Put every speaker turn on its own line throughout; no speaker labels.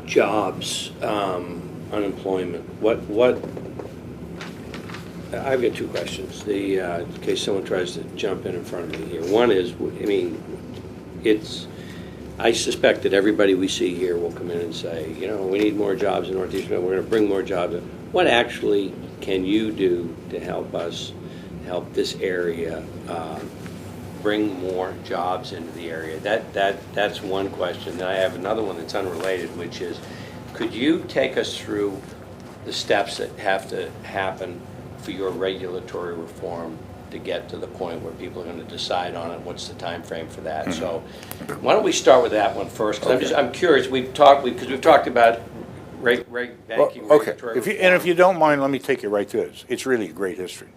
jobs, unemployment, what, I've got two questions. In case someone tries to jump in front of me here. One is, I mean, I suspect that everybody we see here will come in and say, you know, we need more jobs in Northeast Michigan. We're going to bring more jobs. What actually can you do to help this area bring more jobs into the area? That's one question. Then I have another one that's unrelated, which is, could you take us through the steps that have to happen for your regulatory reform to get to the point where people are going to decide on it? What's the time frame for that? Mm-hmm. So why don't we start with that one first? Because I'm curious. We've talked about banking regulatory reform.
If you don't mind, let me take you right to it. It's really a great history.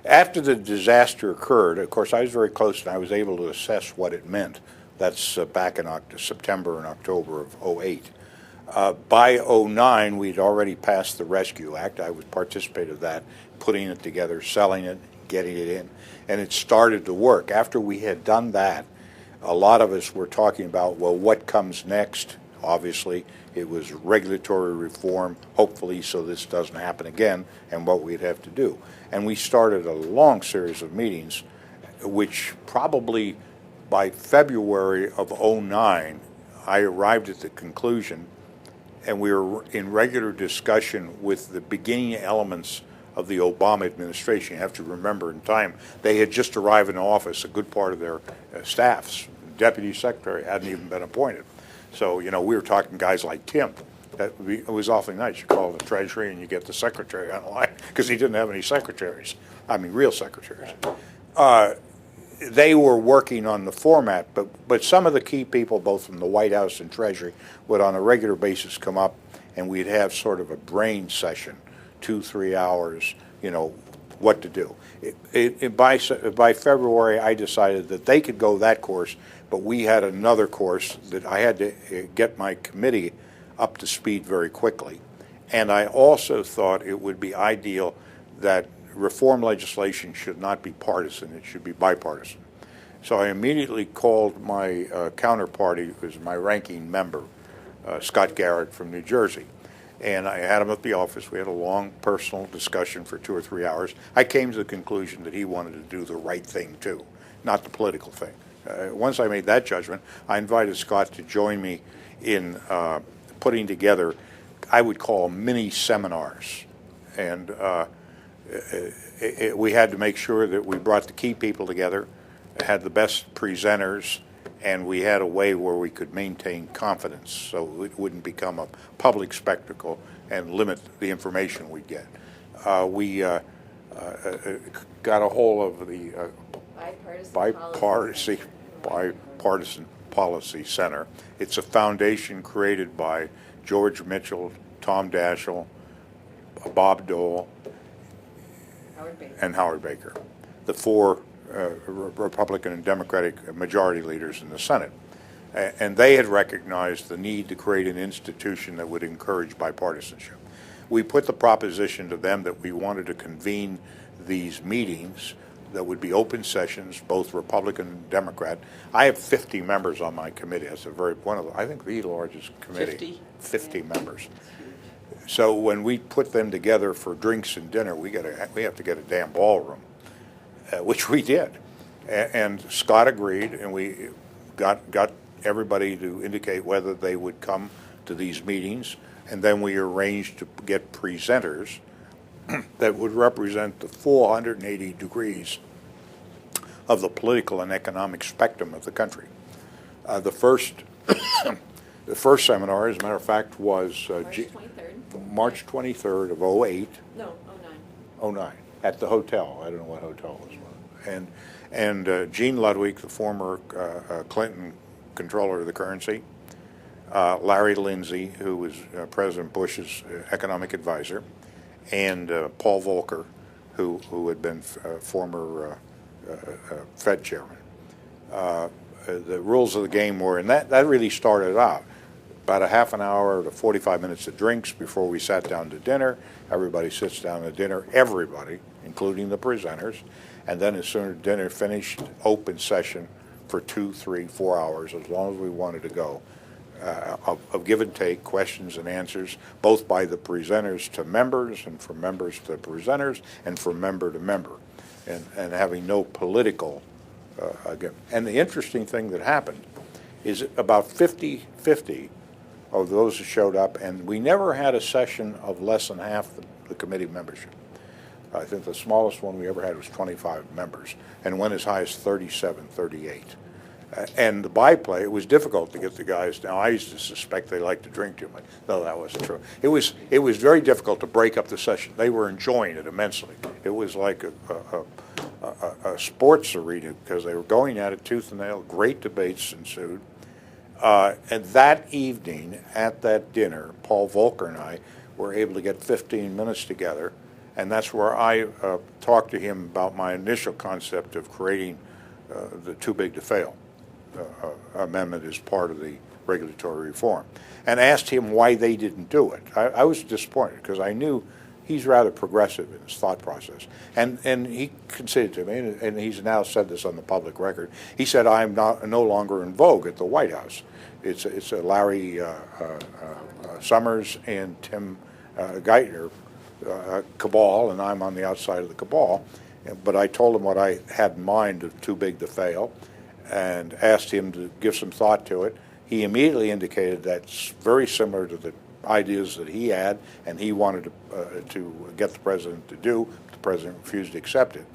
After the disaster occurred, of course, I was very close and I was able to assess what it meant. That's back in September and October of '08. By '09, we'd already passed the Rescue Act. I participated in that, putting it together, selling it, getting it in, and it started to work. After we had done that, a lot of us were talking about, well, what comes next? Obviously, it was regulatory reform, hopefully so this doesn't happen again, and what we'd have to do. And we started a long series of meetings, which probably by February of '09, I arrived at the conclusion, and we were in regular discussion with the beginning elements of the Obama administration. You have to remember, in time, they had just arrived in office. A good part of their staffs, deputy secretary, hadn't even been appointed. So, you know, we were talking guys like Tim. It was awfully nice. You call the Treasury and you get the secretary on the line, because he didn't have any secretaries. I mean, real secretaries. They were working on the format, but some of the key people, both from the White House and Treasury, would on a regular basis come up, and we'd have sort of a brain session, 2-3 hours, you know, what to do. By February, I decided that they could go that course, but we had another course that I had to get my committee up to speed very quickly. And I also thought it would be ideal that reform legislation should not be partisan, it should be bipartisan. So I immediately called my counterparty, who was my ranking member, Scott Garrett from New Jersey. And I had him at the office. We had a long personal discussion for 2 or 3 hours. I came to the conclusion that he wanted to do the right thing too, not the political thing. Once I made that judgment, I invited Scott to join me in putting together, I would call mini seminars. And we had to make sure that we brought the key people together, had the best presenters, and we had a way where we could maintain confidence so it wouldn't become a public spectacle and limit the information we get. We got a hold of the Bipartisan Policy Center. It's a foundation created by George Mitchell, Tom Daschle, Bob Dole, and Howard Baker, the four Republican and Democratic majority leaders in the Senate. And they had recognized the need to create an institution that would encourage bipartisanship. We put the proposition to them that we wanted to convene these meetings that would be open sessions, both Republican and Democrat. I have 50 members on my committee. That's I think the largest committee. 50 members. So when we put them together for drinks and dinner, we have to get a damn ballroom, which we did. And Scott agreed, and we got everybody to indicate whether they would come to these meetings, and then we arranged to get presenters that would represent the full 180 degrees of the political and economic spectrum of the country. The first seminar, as a matter of fact, was March 23rd of '08.
No,
'09, at the hotel. I don't know what hotel it was. And Gene Ludwig, the former Clinton controller of the currency, Larry Lindsay, who was President Bush's economic advisor, and Paul Volcker, who had been former Fed chairman. The rules of the game were, and that really started out, about a half an hour to 45 minutes of drinks before we sat down to dinner. Everybody sits down to dinner, everybody, including the presenters. And then as soon as dinner finished, open session for 2, 3, 4 hours, as long as we wanted to go. of give and take, questions and answers, both by the presenters to members and from members to presenters and from member to member, and having no political, again. And the interesting thing that happened is about 50-50 of those who showed up, and we never had a session of less than half the committee membership. I think the smallest one we ever had was 25 members, and went as high as 37, 38. And the byplay, it was difficult to get the guys. Now, I used to suspect they liked to drink too much. No, that wasn't true. It was very difficult to break up the session. They were enjoying it immensely. It was like a sports arena, because they were going at it tooth and nail. Great debates ensued. And that evening at that dinner, Paul Volcker and I were able to get 15 minutes together, and that's where I talked to him about my initial concept of creating the too big to fail amendment as part of the regulatory reform, and asked him why they didn't do it. I was disappointed, because I knew he's rather progressive in his thought process. And he conceded to me, and he's now said this on the public record. He said, I'm no longer in vogue at the White House. It's Larry Summers and Tim Geithner cabal, and I'm on the outside of the cabal. But I told him what I had in mind of too big to fail, and asked him to give some thought to it. He immediately indicated that's very similar to the ideas that he had, and he wanted to get the president to do. The president refused to accept it.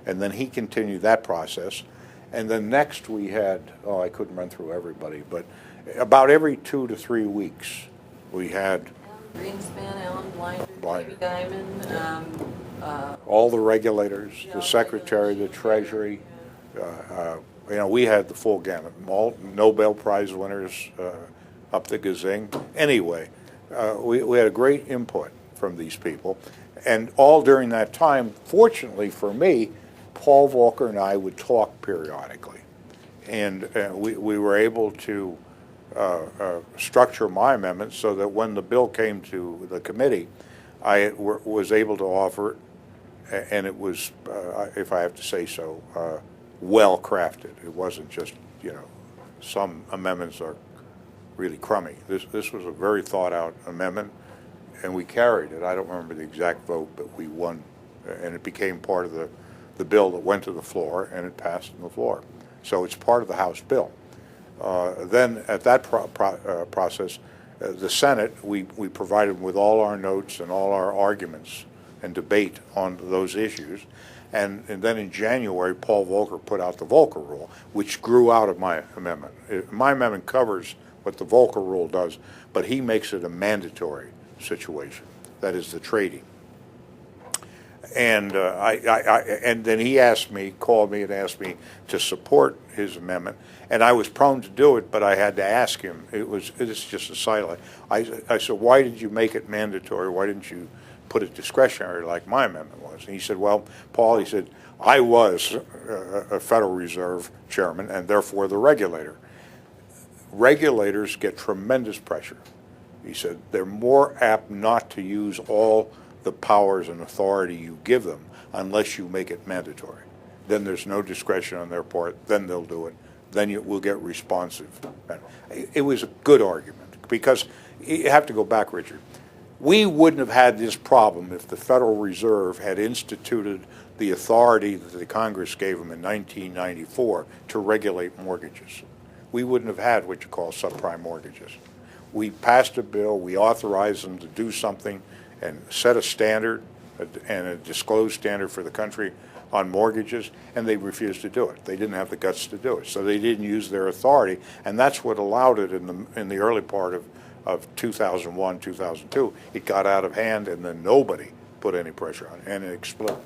And then he continued that process. And then next we had, I couldn't run through everybody, but about every 2 to 3 weeks we had
Alan Greenspan, Alan Blinder, Jamie Dimon,
all the regulators, the Secretary, the Treasury. We had the full gamut. All Nobel Prize winners up the gazing. Anyway, we had a great input from these people. And all during that time, fortunately for me, Paul Volcker and I would talk periodically. And we were able to structure my amendment so that when the bill came to the committee, I was able to offer it, and it was, if I have to say so, well crafted. It wasn't just, some amendments are really crummy. This was a very thought out amendment, and we carried it. I don't remember the exact vote, but we won, and it became part of the bill that went to the floor, and it passed on the floor. So it's part of the House bill. Then at that process, the Senate, we provided with all our notes and all our arguments and debate on those issues. And then in January, Paul Volcker put out the Volcker Rule, which grew out of my amendment. My amendment covers what the Volcker Rule does, but he makes it a mandatory situation. That is the trading. And and then he called me and asked me to support his amendment, and I was prone to do it, but I had to ask him. It's just a sidelight. I said, why did you make it mandatory? Why didn't you put it discretionary like my amendment was? And he said, well, Paul, he said, I was a Federal Reserve chairman and therefore the regulator. Regulators get tremendous pressure. He said they're more apt not to use all the powers and authority you give them unless you make it mandatory. Then there's no discretion on their part. Then they'll do it. Then you will get responsive. It was a good argument, because you have to go back, Richard. We wouldn't have had this problem if the Federal Reserve had instituted the authority that the Congress gave them in 1994 to regulate mortgages. We wouldn't have had what you call subprime mortgages. We passed a bill, we authorized them to do something and set a standard and a disclosed standard for the country on mortgages, and they refused to do it. They didn't have the guts to do it, so they didn't use their authority, and that's what allowed it in the early part of 2001, 2002. It got out of hand, and then nobody put any pressure on it, and it exploded.